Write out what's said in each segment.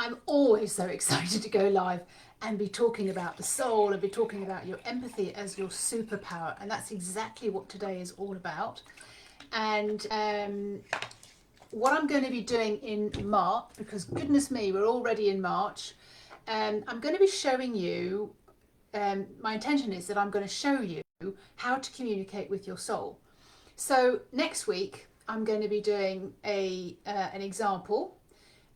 I'm always so excited to go live and be talking about the soul and be talking about your empathy as your superpower. And that's exactly what today is all about. And what I'm going to be doing in March, because goodness me, we're already in March, I'm going to be showing you, my intention is that I'm going to show you how to communicate with your soul. So next week, I'm going to be doing an example.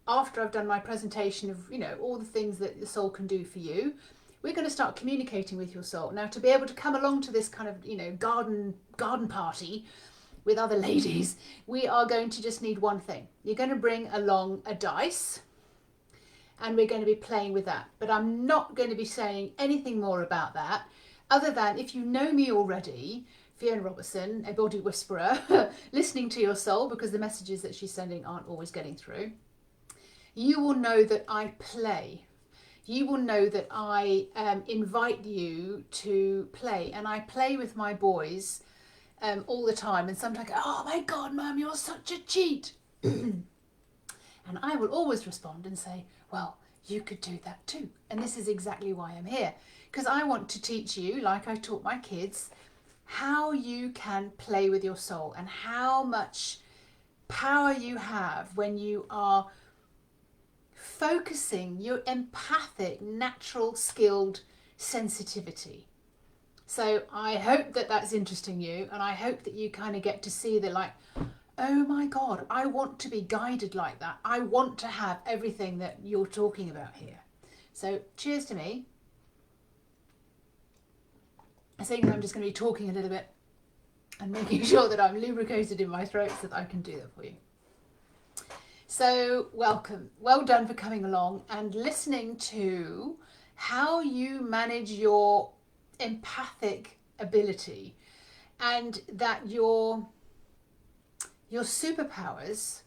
After I've done my presentation of, all the things that the soul can do for you, we're going to start communicating with your soul. Now, to be able to come along to this kind of, garden party with other ladies, we are going to just need one thing. You're going to bring along a dice and we're going to be playing with that. But I'm not going to be saying anything more about that, other than if you know me already, Fiona Robertson, a body whisperer, listening to your soul because the messages that she's sending aren't always getting through. You will know that I play. You will know that I invite you to play. And I play with my boys all the time. And sometimes I go, oh my God, Mum, you're such a cheat. And I will always respond and say, well, you could do that too. And this is exactly why I'm here. Because I want to teach you, like I taught my kids, how you can play with your soul and how much power you have when you are focusing your empathic, natural, skilled sensitivity. So I hope that that's interesting you, and I hope that you kind of get to see that, like, oh my God, I want to be guided like that. I want to have everything that you're talking about here. So cheers to me. I think I'm just going to be talking a little bit and making sure that I'm lubricated in my throat so that I can do that for you. So welcome, well done for coming along and listening to how you manage your empathic ability, and that your superpowers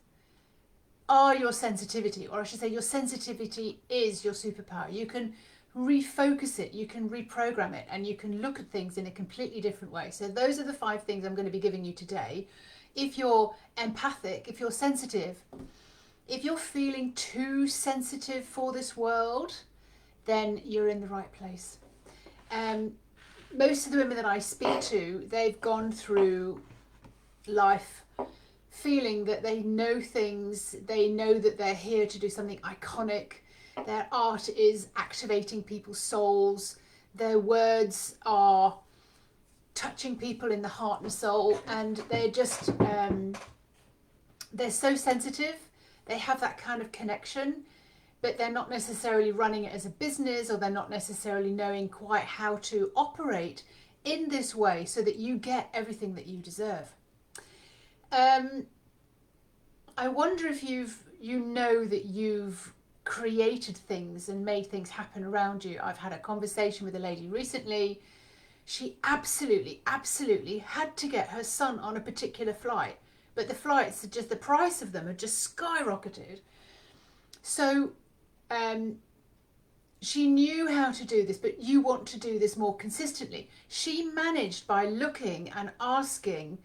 are your sensitivity, or I should say your sensitivity is your superpower. You can refocus it, you can reprogram it, and you can look at things in a completely different way. So those are the 5 things I'm going to be giving you today. If you're empathic, if you're sensitive, if you're feeling too sensitive for this world, then you're in the right place. Most of the women that I speak to, they've gone through life feeling that they know things, they know that they're here to do something iconic, their art is activating people's souls, their words are touching people in the heart and soul, and they're just, they're so sensitive. They have that kind of connection, but they're not necessarily running it as a business, or they're not necessarily knowing quite how to operate in this way so that you get everything that you deserve. I wonder if you know that you've created things and made things happen around you. I've had a conversation with a lady recently. She absolutely had to get her son on a particular flight. But the flights, the price of them had just skyrocketed. So she knew how to do this, but you want to do this more consistently. She managed, by looking and asking,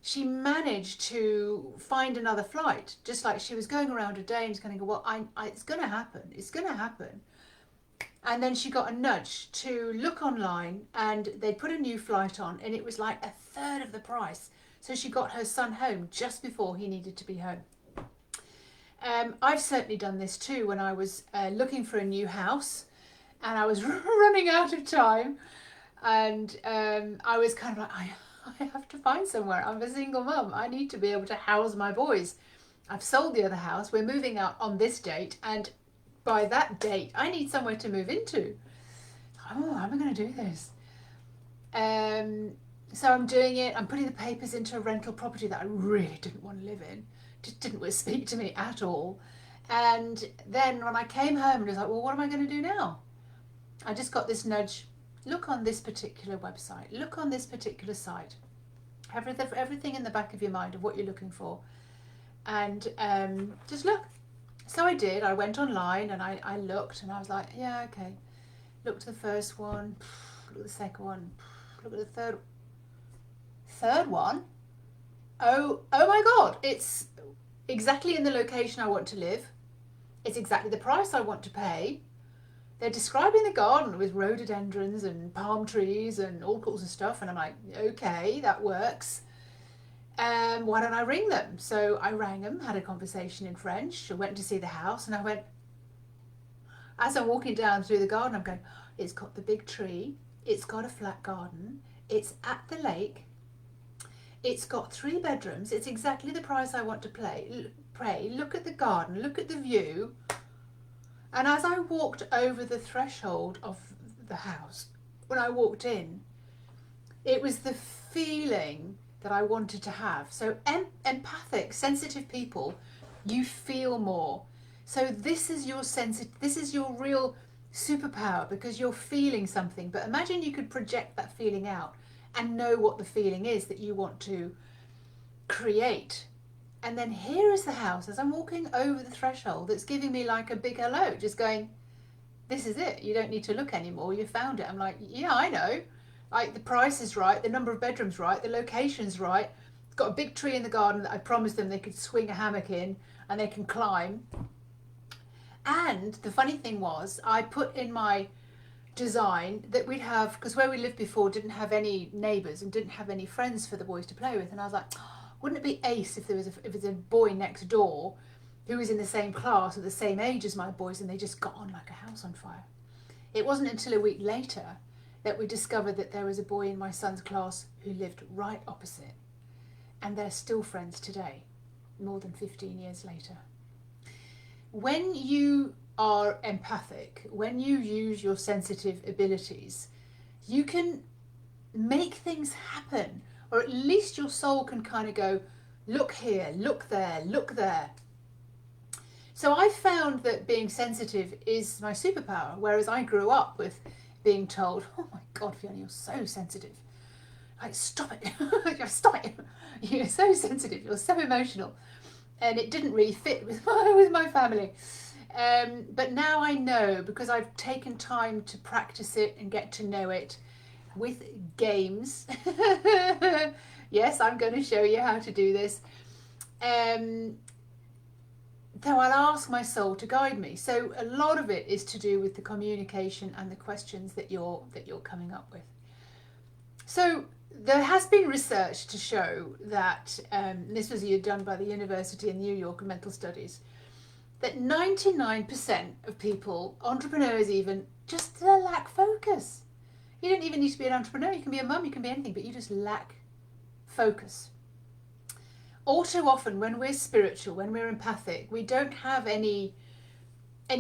she managed to find another flight. Just like she was going around a day and just going to go, well, it's going to happen. It's going to happen. And then she got a nudge to look online, and they put a new flight on, and it was like 1/3 of the price. So she got her son home just before he needed to be home. I've certainly done this too when I was looking for a new house and I was running out of time, and I was kind of like, I have to find somewhere. I'm a single mum. I need to be able to house my boys. I've sold the other house. We're moving out on this date, and by that date I need somewhere to move into. Oh, how am I going to do this? So I'm doing it. I'm putting the papers into a rental property that I really didn't want to live in. Just didn't speak to me at all. And then when I came home, I was like, well, what am I going to do now? I just got this nudge. Look on this particular website. Look on this particular site. Have everything in the back of your mind of what you're looking for. And just look. So I did. I went online and I looked, and I was like, yeah, okay. Looked at the first one. Look at the second one. Look at the third one. Oh my God, it's exactly in the location I want to live. It's exactly the price I want to pay. They're describing the garden with rhododendrons and palm trees and all sorts of stuff. And I'm like, okay, that works. Why don't I ring them? So I rang them, had a conversation in French. I went to see the house, and I went, as I'm walking down through the garden, I'm going, it's got the big tree, it's got a flat garden, it's at the lake, it's got 3 bedrooms, it's exactly the price I want to pay. Look at the garden, look at the view. And as I walked over the threshold of the house, when I walked in, it was the feeling that I wanted to have. So empathic, sensitive people, you feel more. So this is your real superpower, because you're feeling something. But imagine you could project that feeling out and know what the feeling is that you want to create. And then here is the house, as I'm walking over the threshold, that's giving me like a big hello, just going, this is it. You don't need to look anymore. You found it. I'm like, yeah, I know. Like, the price is right, the number of bedrooms right, the location's right. It's got a big tree in the garden that I promised them they could swing a hammock in and they can climb. And the funny thing was, I put in my design that we'd have, because where we lived before didn't have any neighbours and didn't have any friends for the boys to play with. And I was like, wouldn't it be ace if there was a boy next door who was in the same class at the same age as my boys, and they just got on like a house on fire. It wasn't until a week later that we discovered that there was a boy in my son's class who lived right opposite, and they're still friends today, more than 15 years later. When you are empathic, when you use your sensitive abilities, you can make things happen, or at least your soul can kind of go, look here, look there, look there. So I found that being sensitive is my superpower, whereas I grew up with being told, oh my God, Fiona, you're so sensitive. Like, stop it. Stop it. You're so sensitive. You're so emotional. And it didn't really fit with my family. But now I know, because I've taken time to practice it and get to know it with games. Yes, I'm going to show you how to do this. Though I'll ask my soul to guide me. So a lot of it is to do with the communication and the questions that you're coming up with. So there has been research to show that, this was done by the University in New York, Mental Studies, that 99% of people, entrepreneurs even, just lack focus. You don't even need to be an entrepreneur. You can be a mum, you can be anything, but you just lack focus. All too often, when we're spiritual, when we're empathic, we don't have any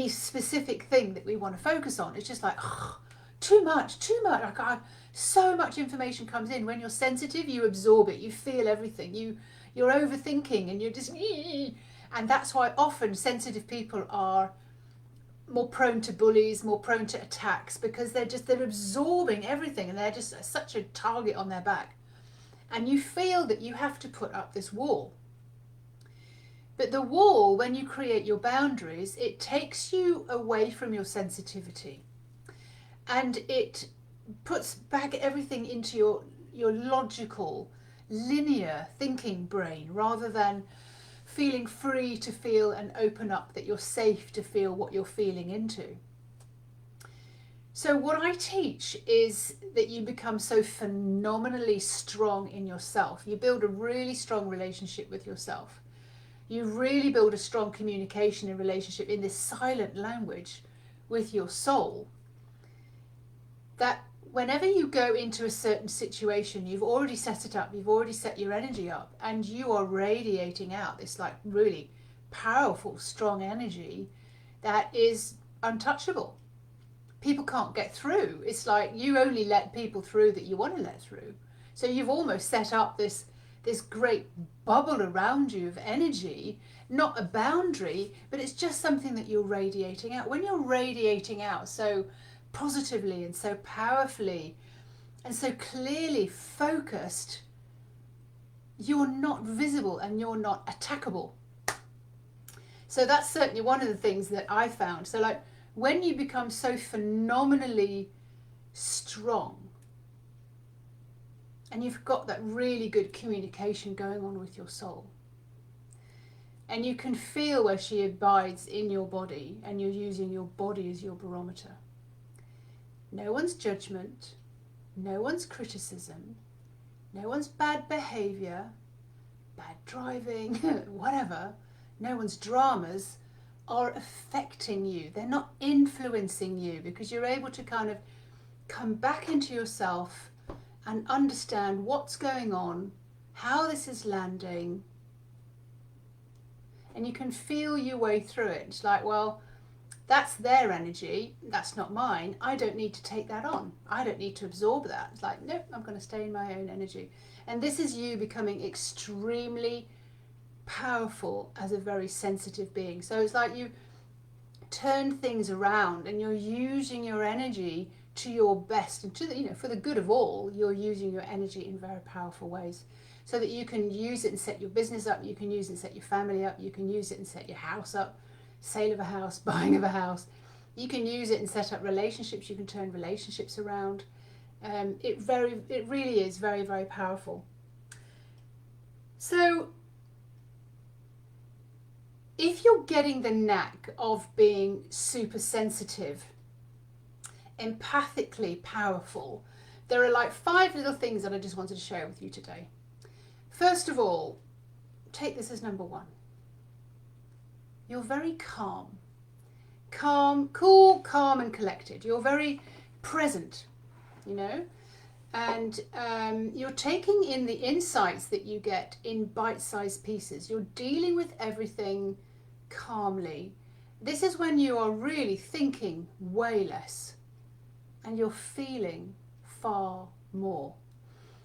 specific thing that we want to focus on. It's just like, oh, too much. Like, so much information comes in. When you're sensitive, you absorb it. You feel everything. You're overthinking, and you're just, and that's why often sensitive people are more prone to bullies, more prone to attacks, because they're absorbing everything, and they're just such a target on their back. And you feel that you have to put up this wall. But the wall, when you create your boundaries, it takes you away from your sensitivity. And it puts back everything into your logical, linear thinking brain, rather than feeling free to feel and open up, that you're safe to feel what you're feeling into. So what I teach is that you become so phenomenally strong in yourself. You build a really strong relationship with yourself. You really build a strong communication and relationship in this silent language with your soul, that whenever you go into a certain situation, you've already set it up, you've already set your energy up, and you are radiating out this like really powerful, strong energy that is untouchable. People can't get through. It's like you only let people through that you want to let through. So you've almost set up this great bubble around you of energy, not a boundary, but it's just something that you're radiating out. When you're radiating out so positively and so powerfully and so clearly focused, you're not visible and you're not attackable. So that's certainly one of the things that I found. So like, when you become so phenomenally strong and you've got that really good communication going on with your soul, And you can feel where she abides in your body, and you're using your body as your barometer. No one's judgment, no one's criticism, no one's bad behaviour, bad driving, whatever, no one's dramas are affecting you. They're not influencing you, because you're able to kind of come back into yourself and understand what's going on, how this is landing, and you can feel your way through it. It's like, well, that's their energy, that's not mine. I don't need to take that on. I don't need to absorb that. It's like, nope, I'm going to stay in my own energy. And this is you becoming extremely powerful as a very sensitive being. So it's like you turn things around and you're using your energy to your best, and to the, for the good of all. You're using your energy in very powerful ways, so that you can use it and set your business up, you can use it and set your family up, you can use it and set your house up, sale of a house, buying of a house. You can use it and set up relationships, you can turn relationships around. It really is very, very powerful. So if you're getting the knack of being super sensitive, empathically powerful, there are like 5 little things that I just wanted to share with you today. First of all, take this as number 1. You're very calm. Calm, cool, calm and collected. You're very present, and you're taking in the insights that you get in bite-sized pieces. You're dealing with everything calmly. This is when you are really thinking way less, and you're feeling far more.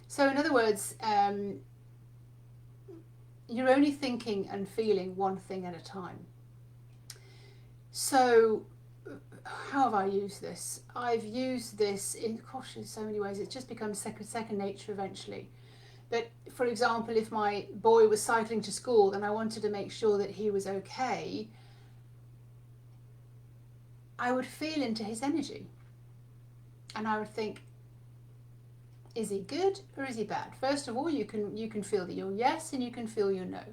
So in other words, you're only thinking and feeling one thing at a time. So how have I used this? I've used this in so many ways. It just becomes second nature eventually. But for example, if my boy was cycling to school and I wanted to make sure that he was okay, I would feel into his energy. And I would think, is he good or is he bad? First of all, you can feel that you're yes, and you can feel your no.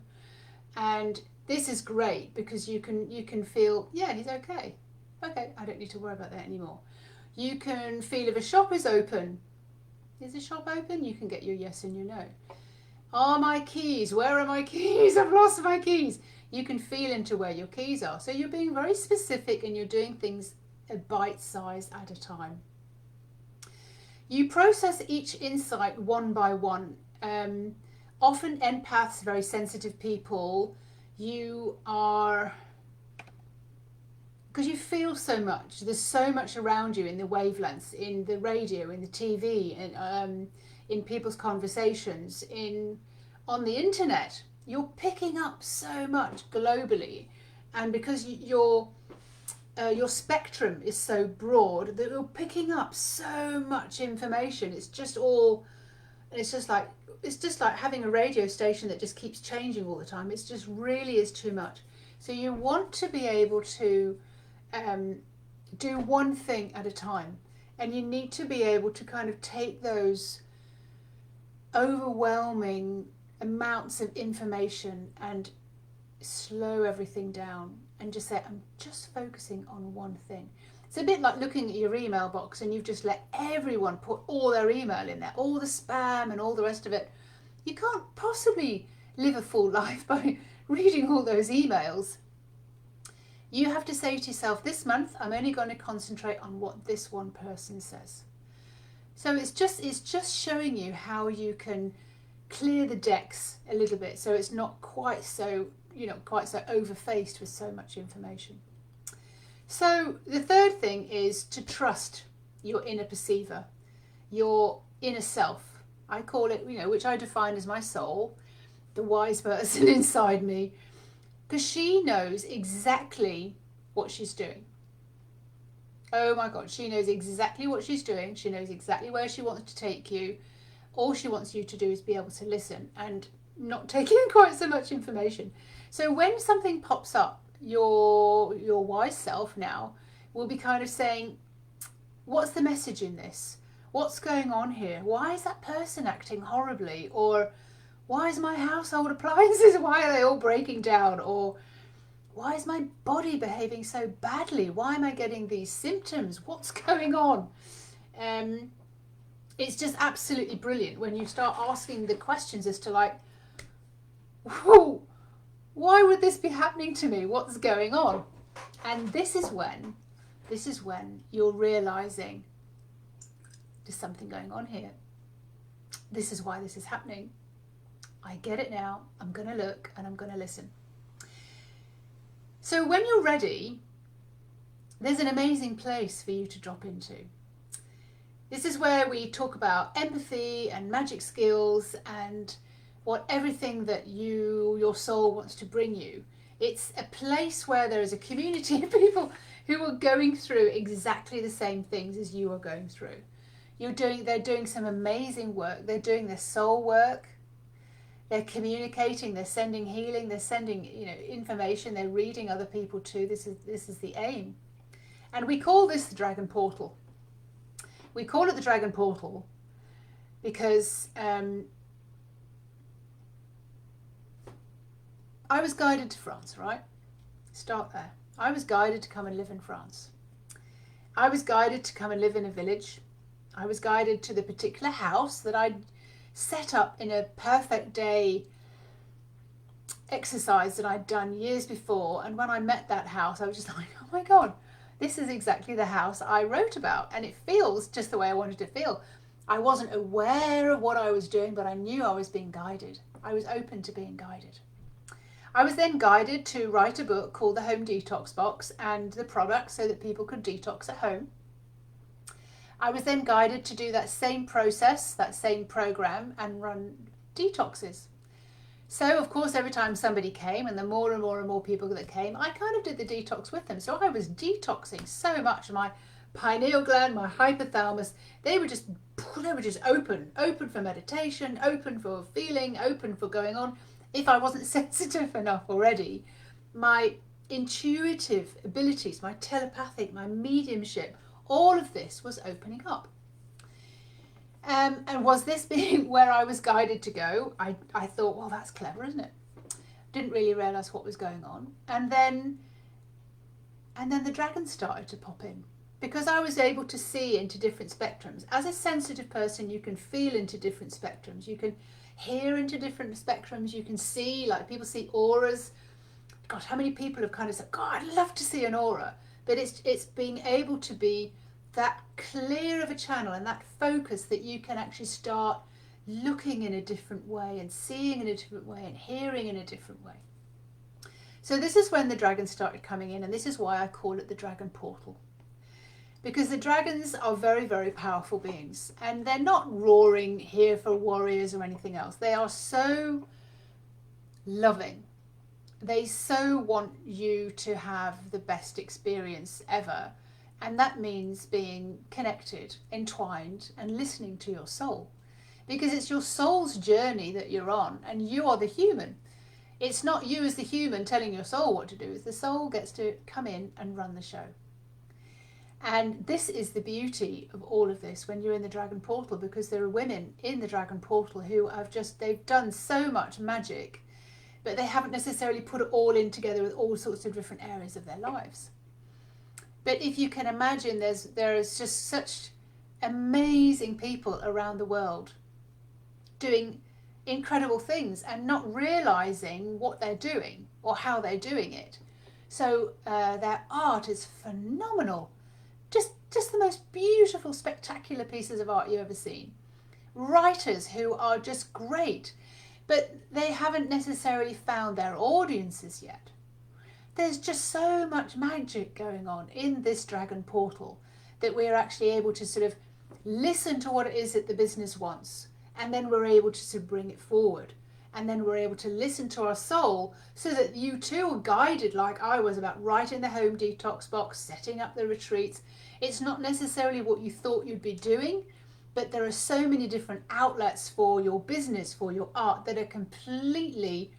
And this is great because you can feel, yeah, he's okay. Okay, I don't need to worry about that anymore. You can feel if a shop is open. Is the shop open? You can get your yes and your no. Are my keys? Where are my keys? I've lost my keys. You can feel into where your keys are. So you're being very specific and you're doing things a bite size at a time. You process each insight one by one. Often empaths, very sensitive people, you are, because you feel so much, there's so much around you in the wavelengths, in the radio, in the TV, in people's conversations, on the internet. You're picking up so much globally, and because your spectrum is so broad that you're picking up so much information. It's just like having a radio station that just keeps changing all the time. It's just really is too much. So you want to be able to do one thing at a time, and you need to be able to kind of take those overwhelming amounts of information and slow everything down and just say, I'm just focusing on one thing. It's a bit like looking at your email box and you've just let everyone put all their email in there, all the spam and all the rest of it. You can't possibly live a full life by reading all those emails. You have to say to yourself, this month I'm only going to concentrate on what this one person says. So it's just showing you how you can clear the decks a little bit, so it's not quite so overfaced with so much information. So the third thing is to trust your inner perceiver, your inner self. I call it, which I define as my soul, the wise person inside me, because she knows exactly what she's doing. Oh my God, she knows exactly what she's doing. She knows exactly where she wants to take you. All she wants you to do is be able to listen and not take in quite so much information. So when something pops up, your wise self now will be kind of saying, what's the message in this? What's going on here? Why is that person acting horribly? Or why is my household appliances, why are they all breaking down? Or why is my body behaving so badly? Why am I getting these symptoms? What's going on? It's just absolutely brilliant when you start asking the questions as to like, whoa, why would this be happening to me? What's going on? And this is when you're realizing there's something going on here. This is why this is happening. I get it now. I'm going to look and I'm going to listen. So when you're ready, there's an amazing place for you to drop into. This is where we talk about empathy and magic skills and what everything that your soul wants to bring you. It's a place where there is a community of people who are going through exactly the same things as you are going through. They're doing some amazing work. They're doing their soul work. They're communicating. They're sending healing. They're sending, information. They're reading other people too. This is the aim, and we call this the Dragon Portal. We call it the Dragon Portal because I was guided to France, right? Start there. I was guided to come and live in France. I was guided to come and live in a village. I was guided to the particular house that I'd set up in a perfect day exercise that I'd done years before. And when I met that house, I was just like, oh my God, this is exactly the house I wrote about. And it feels just the way I wanted it to feel. I wasn't aware of what I was doing, but I knew I was being guided. I was open to being guided. I was then guided to write a book called The Home Detox Box and the product so that people could detox at home. I was then guided to do that same process, that same program, and run detoxes. So, of course, every time somebody came, and the more and more and more people that came, I kind of did the detox with them. So I was detoxing so much. My pineal gland, my hypothalamus, they were just open for meditation, open for feeling, open for going on. If I wasn't sensitive enough already, my intuitive abilities, my telepathic, my mediumship, all of this was opening up. And was this being where I was guided to go? I thought, well, that's clever, isn't it? Didn't really realise what was going on. And then the dragons started to pop in because I was able to see into different spectrums. As a sensitive person, you can feel into different spectrums. You can hear into different spectrums. You can see, like people see auras. Gosh, how many people have kind of said, God, I'd love to see an aura. But it's being able to be that clear of a channel and that focus that you can actually start looking in a different way and seeing in a different way and hearing in a different way. So this is when the dragons started coming in, and this is why I call it the Dragon Portal. Because the dragons are very, very powerful beings, and they're not roaring here for warriors or anything else. They are so loving. They so want you to have the best experience ever. And that means being connected, entwined, and listening to your soul. Because it's your soul's journey that you're on, and you are the human. It's not you as the human telling your soul what to do. It's the soul gets to come in and run the show. And this is the beauty of all of this when you're in the Dragon Portal, because there are women in the Dragon Portal who they've done so much magic, but they haven't necessarily put it all in together with all sorts of different areas of their lives. But if you can imagine, there is just such amazing people around the world doing incredible things and not realizing what they're doing or how they're doing it. So their art is phenomenal. Just the most beautiful, spectacular pieces of art you've ever seen. Writers who are just great, but they haven't necessarily found their audiences yet. There's just so much magic going on in this Dragon Portal that we're actually able to sort of listen to what it is that the business wants, and then we're able to sort of bring it forward, and then we're able to listen to our soul so that you too are guided like I was about writing the Home Detox Box, setting up the retreats. It's not necessarily what you thought you'd be doing, but there are so many different outlets for your business, for your art, that are completely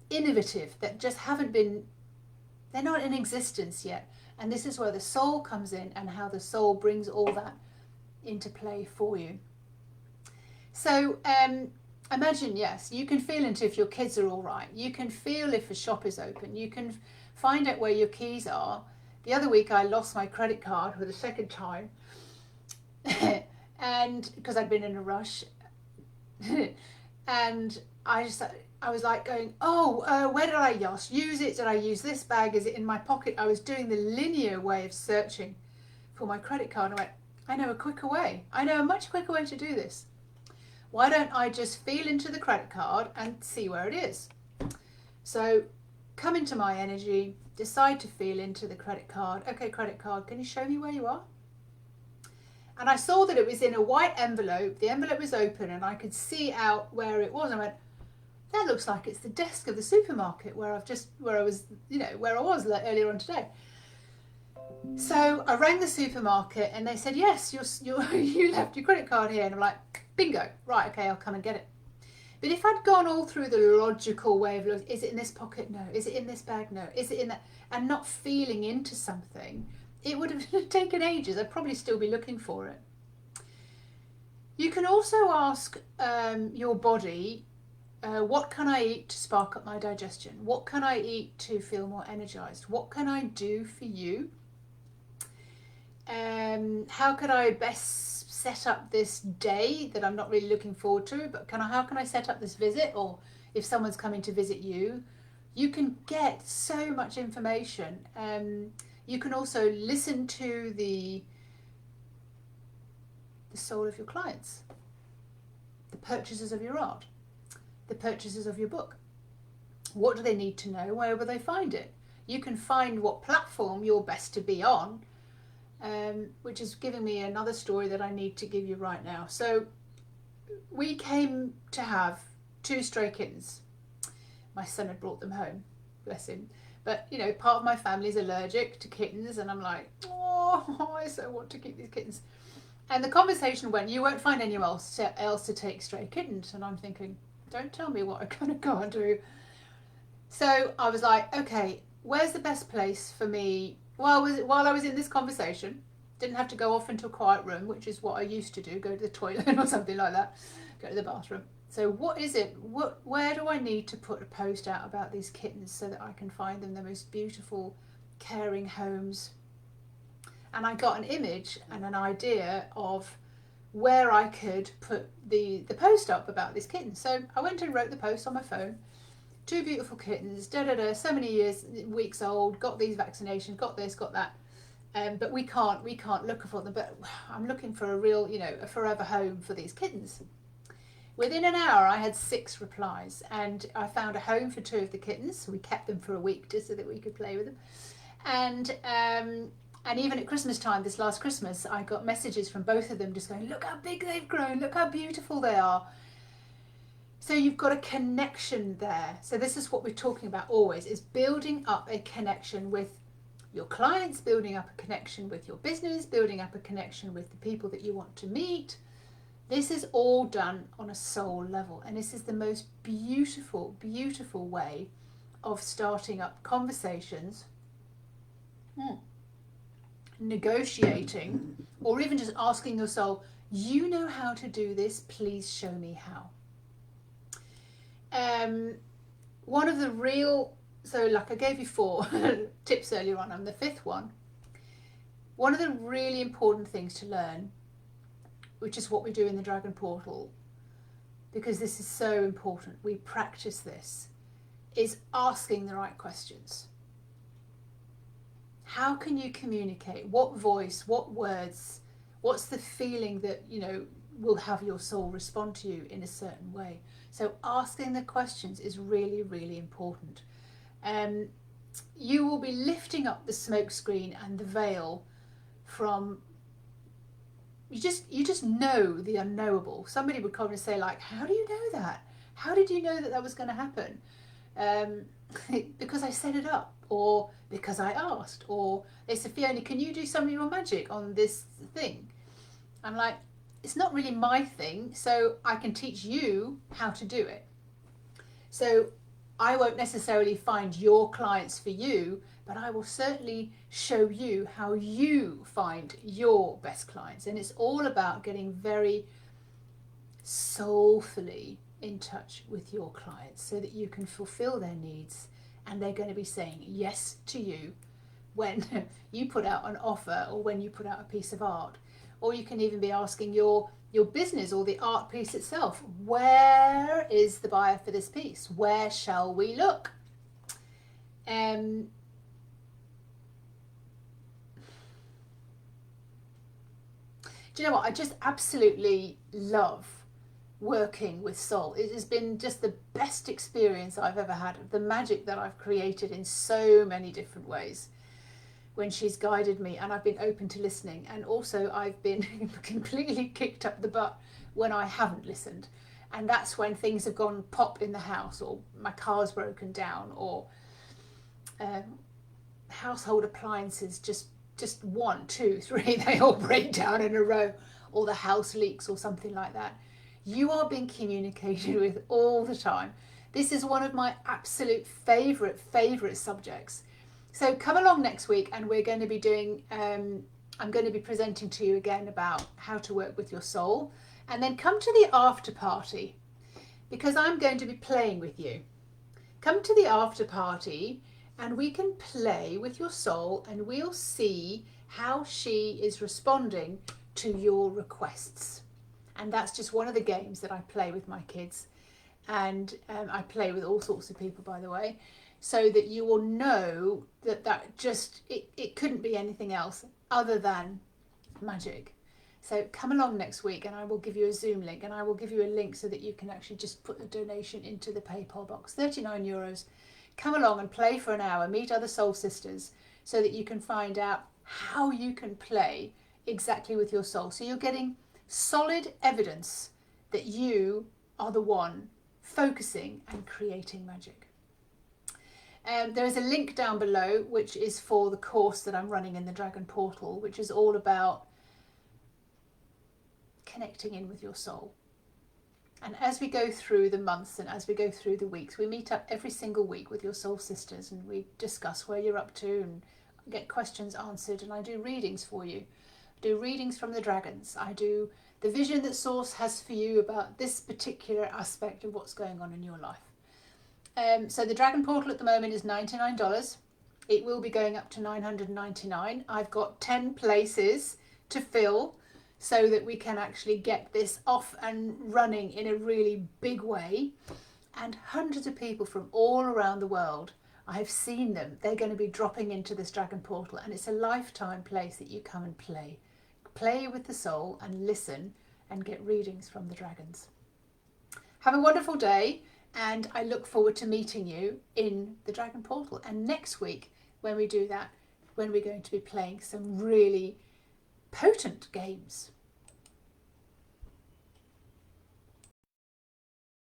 innovative, that just they're not in existence yet. And this is where the soul comes in and how the soul brings all that into play for you. So imagine, yes, you can feel into if your kids are all right. You can feel if a shop is open. You can find out where your keys are. The other week I lost my credit card for the second time, and because I'd been in a rush, and I was like going, oh, where did I just use it? Did I use this bag? Is it in my pocket? I was doing the linear way of searching for my credit card. And I went, I know a quicker way. I know a much quicker way to do this. Why don't I just feel into the credit card and see where it is? So come into my energy, decide to feel into the credit card. Okay, credit card, can you show me where you are? And I saw that it was in a white envelope. The envelope was open and I could see out where it was. I went, that looks like it's the desk of the supermarket where I was earlier on today. So I rang the supermarket and they said, yes, you left your credit card here. And I'm like, bingo, right, okay, I'll come and get it. But if I'd gone all through the logical way of looking, is it in this pocket? No. Is it in this bag? No. Is it in that? And not feeling into something, it would have taken ages. I'd probably still be looking for it. You can also ask your body, what can I eat to spark up my digestion? What can I eat to feel more energized? What can I do for you? How could I best set up this day that I'm not really looking forward to, but how can I set up this visit? Or if someone's coming to visit you, you can get so much information. You can also listen to the soul of your clients, the purchasers of your art, the purchasers of your book. What do they need to know? Where will they find it? You can find what platform you're best to be on, which is giving me another story that I need to give you right now. So we came to have 2 stray kittens. My son had brought them home, bless him. But, you know, part of my family is allergic to kittens, and I'm like, oh, I so want to keep these kittens. And the conversation went, you won't find anyone else to take stray kittens. And I'm thinking, don't tell me what I'm going to go and do. So I was like, okay, where's the best place for me? While I was in this conversation, didn't have to go off into a quiet room, which is what I used to do, go to the toilet or something like that, go to the bathroom. So what is it? Where do I need to put a post out about these kittens so that I can find them the most beautiful, caring homes? And I got an image and an idea of where I could put the post up about these kittens. So I went and wrote the post on my phone. 2 beautiful kittens, so many weeks old, got these vaccinations, got this, got that. But we can't look for them. But I'm looking for a real, a forever home for these kittens. Within an hour, I had 6 replies, and I found a home for 2 of the kittens. So we kept them for a week just so that we could play with them. And even at Christmas time, this last Christmas, I got messages from both of them just going, look how big they've grown, look how beautiful they are. So you've got a connection there. So this is what we're talking about always, is building up a connection with your clients, building up a connection with your business, building up a connection with the people that you want to meet. This is all done on a soul level. And this is the most beautiful, beautiful way of starting up conversations, negotiating, or even just asking your soul, you know how to do this, please show me how. One of the so like I gave you 4 tips earlier on, I'm the 5th one. One of the really important things to learn, which is what we do in the Dragon Portal, because this is so important, we practice this, is asking the right questions. How can you communicate? What voice, what words, what's the feeling that, will have your soul respond to you in a certain way? So asking the questions is really, really important. You will be lifting up the smoke screen and the veil from, you just know the unknowable. Somebody would come and say, like, how do you know that? How did you know that that was going to happen? Because I set it up, or because I asked, or they said, Fiona, can you do some of your magic on this thing? I'm like, it's not really my thing, so I can teach you how to do it. So I won't necessarily find your clients for you, but I will certainly show you how you find your best clients. And it's all about getting very soulfully in touch with your clients so that you can fulfill their needs, and they're going to be saying yes to you when you put out an offer or when you put out a piece of art. Or you can even be asking your business or the art piece itself, where is the buyer for this piece? Where shall we look? Do you know what? I just absolutely love working with soul. It has been just the best experience I've ever had of the magic that I've created in so many different ways when she's guided me, and I've been open to listening, and also I've been completely kicked up the butt when I haven't listened, and that's when things have gone pop in the house, or my car's broken down, or household appliances just 1, 2, 3 they all break down in a row, or the house leaks or something like that. You are being communicated with all the time. This is one of my absolute favourite subjects. So come along next week, and we're going to be doing, I'm going to be presenting to you again about how to work with your soul. And then come to the after party, because I'm going to be playing with you. Come to the after party and we can play with your soul, and we'll see how she is responding to your requests. And that's just one of the games that I play with my kids. And I play with all sorts of people, by the way, so that you will know that just, it couldn't be anything else other than magic. So come along next week, and I will give you a Zoom link, and I will give you a link so that you can actually just put the donation into the PayPal box, €39. Come along and play for an hour, meet other soul sisters, so that you can find out how you can play exactly with your soul. So you're getting solid evidence that you are the one focusing and creating magic. There is a link down below which is for the course that I'm running in the Dragon Portal, which is all about connecting in with your soul. And as we go through the months and as we go through the weeks, we meet up every single week with your soul sisters, and we discuss where you're up to and get questions answered, and I do readings for you. I do readings from the dragons. I do the vision that Source has for you about this particular aspect of what's going on in your life. So the Dragon Portal at the moment is $99. It will be going up to $999. I've got 10 places to fill so that we can actually get this off and running in a really big way. And hundreds of people from all around the world, I have seen them. They're going to be dropping into this Dragon Portal, and it's a lifetime place that you come and play. Play with the soul and listen and get readings from the dragons. Have a wonderful day. And I look forward to meeting you in the Dragon Portal. And next week, when we do that, when we're going to be playing some really potent games.